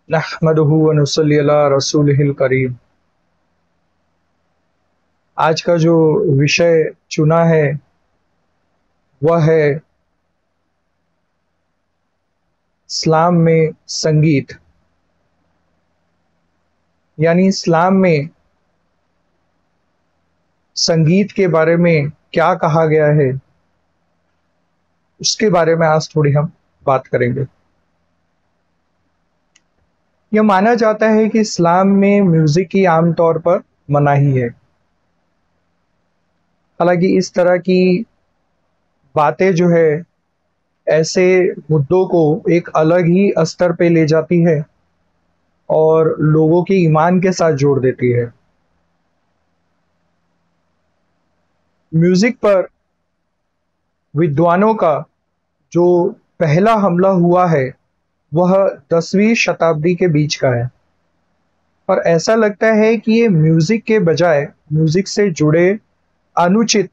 नहमदुहु व नुसल्ली अला रसूलिहिल करीम। आज का जो विषय चुना है वह है इस्लाम में संगीत, यानी इस्लाम में संगीत के बारे में क्या कहा गया है, उसके बारे में आज थोड़ी हम बात करेंगे। यह माना जाता है कि इस्लाम में म्यूजिक की आमतौर पर मनाही है। हालांकि इस तरह की बातें जो है ऐसे मुद्दों को एक अलग ही स्तर पे ले जाती है और लोगों के ईमान के साथ जोड़ देती है। म्यूजिक पर विद्वानों का जो पहला हमला हुआ है वह 10वीं शताब्दी के बीच का है, और ऐसा लगता है कि ये म्यूजिक के बजाय म्यूजिक से जुड़े अनुचित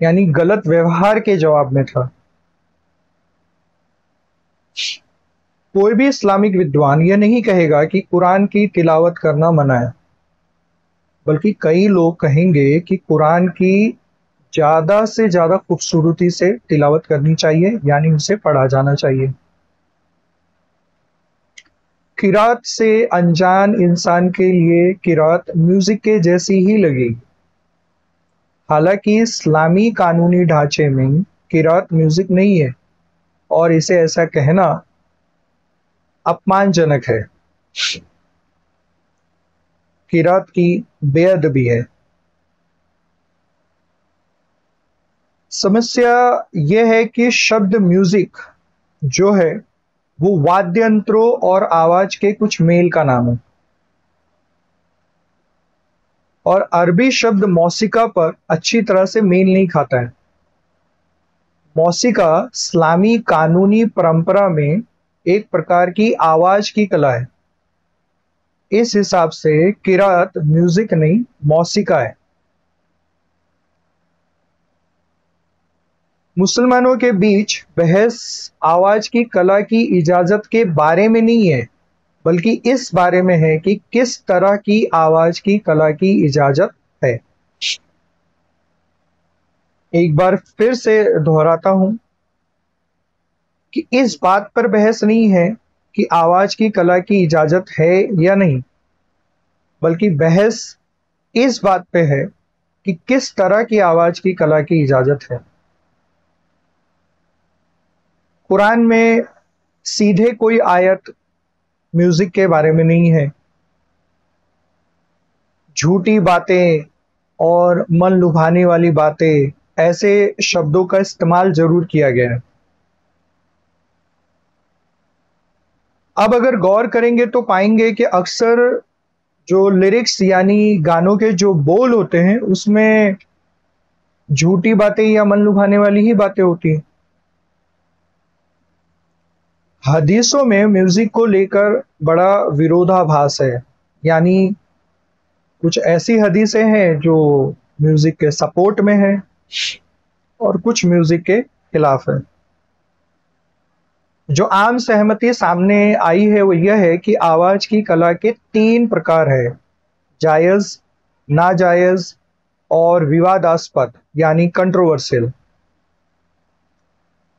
यानी गलत व्यवहार के जवाब में था। कोई भी इस्लामिक विद्वान यह नहीं कहेगा कि कुरान की तिलावत करना मना है, बल्कि कई लोग कहेंगे कि कुरान की ज्यादा से ज्यादा खूबसूरती से तिलावत करनी चाहिए, यानी उसे पढ़ा जाना चाहिए। किरात से अनजान इंसान के लिए किरात म्यूजिक के जैसी ही लगेगी। हालांकि इस्लामी कानूनी ढांचे में किरात म्यूजिक नहीं है और इसे ऐसा कहना अपमानजनक है। किरात की बेअदबी है। समस्या यह है कि शब्द म्यूजिक जो है वो वाद्य यंत्रों और आवाज के कुछ मेल का नाम है, और अरबी शब्द मौसिका पर अच्छी तरह से मेल नहीं खाता है। मौसिका इस्लामी कानूनी परंपरा में एक प्रकार की आवाज की कला है। इस हिसाब से किरात म्यूजिक नहीं, मौसिका है। मुसलमानों के बीच बहस आवाज की कला की इजाजत के बारे में नहीं है, बल्कि इस बारे में है कि किस तरह की आवाज की कला की इजाजत है। एक बार फिर से दोहराता हूं कि इस बात पर बहस नहीं है कि आवाज की कला की इजाजत है या नहीं, बल्कि बहस इस बात पे है कि किस तरह की आवाज की कला की इजाजत है। कुरान में सीधे कोई आयत म्यूजिक के बारे में नहीं है। झूठी बातें और मन लुभाने वाली बातें, ऐसे शब्दों का इस्तेमाल जरूर किया गया है। अब अगर गौर करेंगे तो पाएंगे कि अक्सर जो लिरिक्स यानी गानों के जो बोल होते हैं उसमें झूठी बातें या मन लुभाने वाली ही बातें होती हैं। हदीसों में म्यूजिक को लेकर बड़ा विरोधाभास है, यानी कुछ ऐसी हदीसें हैं जो म्यूजिक के सपोर्ट में है और कुछ म्यूजिक के खिलाफ है। जो आम सहमति सामने आई है वो यह है कि आवाज की कला के 3 प्रकार है: जायज, नाजायज और विवादास्पद यानी कंट्रोवर्शियल।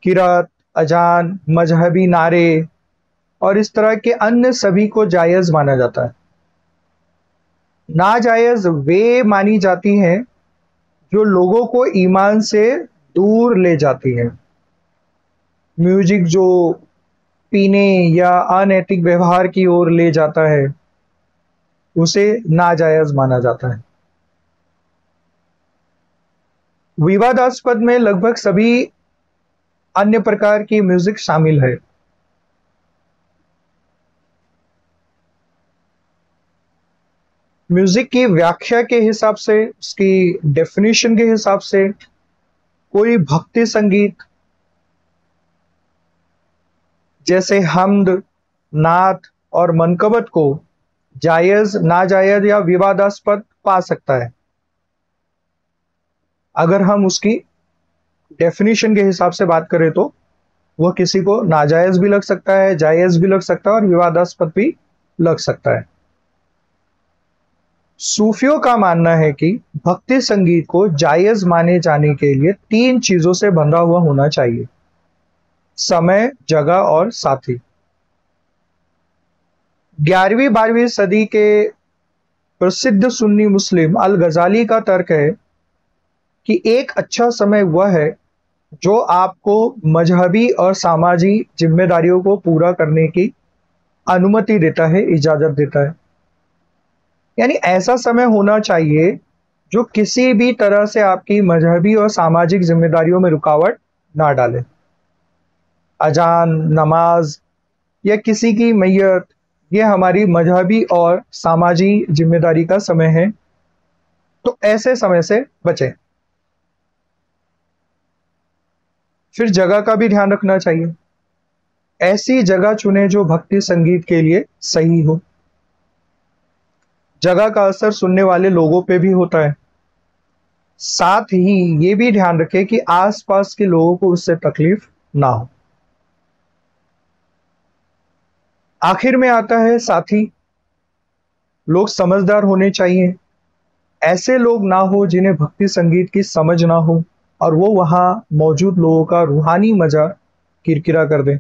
किरात, अजान, मजहबी नारे और इस तरह के अन्य सभी को जायज माना जाता है। नाजायज वे मानी जाती हैं जो लोगों को ईमान से दूर ले जाती है। म्यूजिक जो पीने या अनैतिक व्यवहार की ओर ले जाता है उसे नाजायज माना जाता है। विवादास्पद में लगभग सभी अन्य प्रकार की म्यूजिक शामिल है। म्यूजिक की व्याख्या के हिसाब से, उसकी डेफिनेशन के हिसाब से, कोई भक्ति संगीत जैसे हमद, नात और मनकबत को जायज, नाजायज या विवादास्पद पा सकता है। अगर हम उसकी डेफिनेशन के हिसाब से बात करें तो वह किसी को नाजायज भी लग सकता है, जायज भी लग सकता है और विवादास्पद भी लग सकता है। सूफियों का मानना है कि भक्ति संगीत को जायज माने जाने के लिए 3 चीजों से बंधा हुआ होना चाहिए: समय, जगह और साथी। 11वीं-12वीं सदी के प्रसिद्ध सुन्नी मुस्लिम अल गजाली का तर्क है कि एक अच्छा समय वह है जो आपको मजहबी और सामाजिक जिम्मेदारियों को पूरा करने की अनुमति देता है, इजाजत देता है। यानी ऐसा समय होना चाहिए जो किसी भी तरह से आपकी मजहबी और सामाजिक जिम्मेदारियों में रुकावट ना डाले। अजान, नमाज या किसी की मैयत, ये हमारी मजहबी और सामाजिक जिम्मेदारी का समय है, तो ऐसे समय से बचें। फिर जगह का भी ध्यान रखना चाहिए। ऐसी जगह चुने जो भक्ति संगीत के लिए सही हो। जगह का असर सुनने वाले लोगों पे भी होता है। साथ ही ये भी ध्यान रखें कि आसपास के लोगों को उससे तकलीफ ना हो। आखिर में आता है साथी। लोग समझदार होने चाहिए। ऐसे लोग ना हो जिन्हें भक्ति संगीत की समझ ना हो और वो वहां मौजूद लोगों का रूहानी मजा किरकिरा कर दें।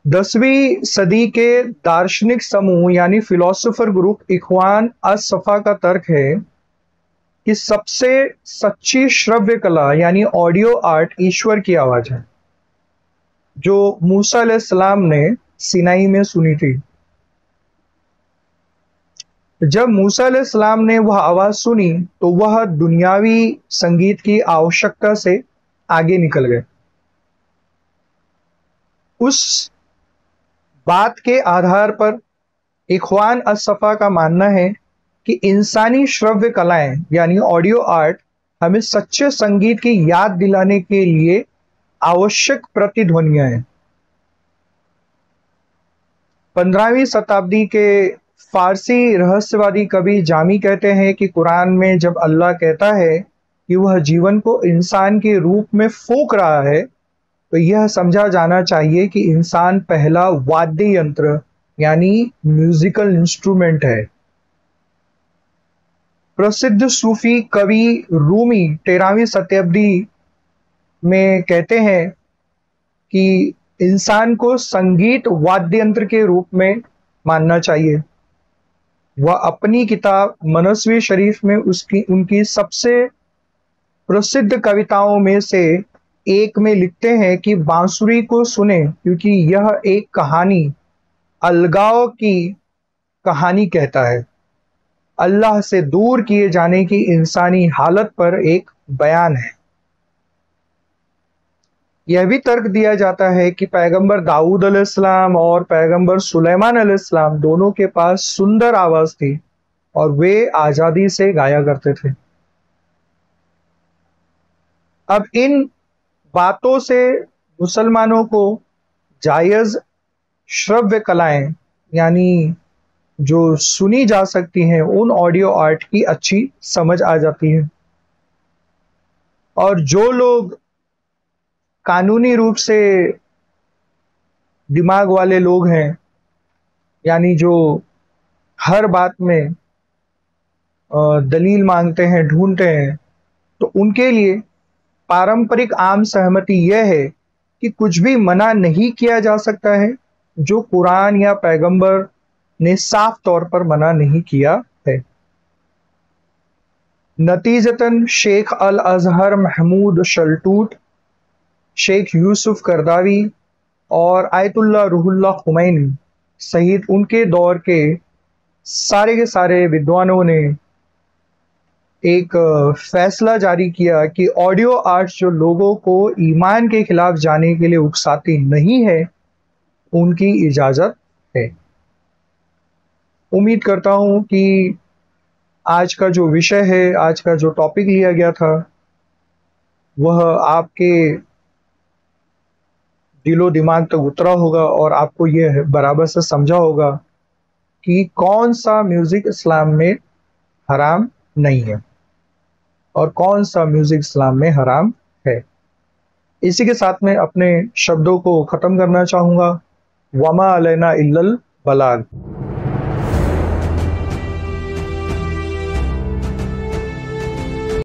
10वीं सदी के दार्शनिक समूह यानी फिलोसोफर ग्रुप इखवान अस सफा का तर्क है कि सबसे सच्ची श्रव्य कला यानी ऑडियो आर्ट ईश्वर की आवाज है, जो मूसा अलैहिस्सलाम ने सिनाई में सुनी थी। जब मूसा अलैहिस्सलाम ने वह आवाज सुनी तो वह दुनियावी संगीत की आवश्यकता से आगे निकल गए। उस बात के आधार पर इखवान अस-सफा का मानना है कि इंसानी श्रव्य कलाएं यानी ऑडियो आर्ट हमें सच्चे संगीत की याद दिलाने के लिए आवश्यक प्रतिध्वनियां हैं। 15वीं शताब्दी के फारसी रहस्यवादी कवि जामी कहते हैं कि कुरान में जब अल्लाह कहता है कि वह जीवन को इंसान के रूप में फूंक रहा है, तो यह समझा जाना चाहिए कि इंसान पहला वाद्य यंत्र यानी म्यूजिकल इंस्ट्रूमेंट है। प्रसिद्ध सूफी कवि रूमी 13वीं शताब्दी में कहते हैं कि इंसान को संगीत वाद्य यंत्र के रूप में मानना चाहिए। वह अपनी किताब मनस्वी शरीफ में उनकी सबसे प्रसिद्ध कविताओं में से एक में लिखते हैं कि बांसुरी को सुने क्योंकि यह एक कहानी, अलगाव की कहानी कहता है। अल्लाह से दूर किए जाने की इंसानी हालत पर एक बयान है। यह भी तर्क दिया जाता है कि पैगंबर दाऊद अलैहिस्सलाम और पैगंबर सुलेमान अलैहिस्सलाम दोनों के पास सुंदर आवाज थी और वे आजादी से गाया करते थे। अब इन बातों से मुसलमानों को जायज श्रव्य कलाएं यानी जो सुनी जा सकती हैं उन ऑडियो आर्ट की अच्छी समझ आ जाती है। और जो लोग कानूनी रूप से दिमाग वाले लोग हैं, यानी जो हर बात में दलील मांगते हैं, ढूंढते हैं, तो उनके लिए पारंपरिक आम सहमति यह है कि कुछ भी मना नहीं किया जा सकता है जो कुरान या पैगंबर ने साफ तौर पर मना नहीं किया है। नतीजतन शेख अल अजहर महमूद शलटूट, शेख यूसुफ करदावी और आयतुल्ला रूहुल्लाह खुमैनी सहित उनके दौर के सारे विद्वानों ने एक फैसला जारी किया कि ऑडियो आर्ट जो लोगों को ईमान के खिलाफ जाने के लिए उकसाती नहीं है, उनकी इजाजत है। उम्मीद करता हूं कि आज का जो विषय है, आज का जो टॉपिक लिया गया था, वह आपके दिलो दिमाग तक उतरा होगा और आपको यह बराबर से समझा होगा कि कौन सा म्यूजिक इस्लाम में हराम नहीं है और कौन सा म्यूजिक इस्लाम में हराम है। इसी के साथ मैं अपने शब्दों को ख़त्म करना चाहूँगा। वमा अलैना इल्लल बलाग।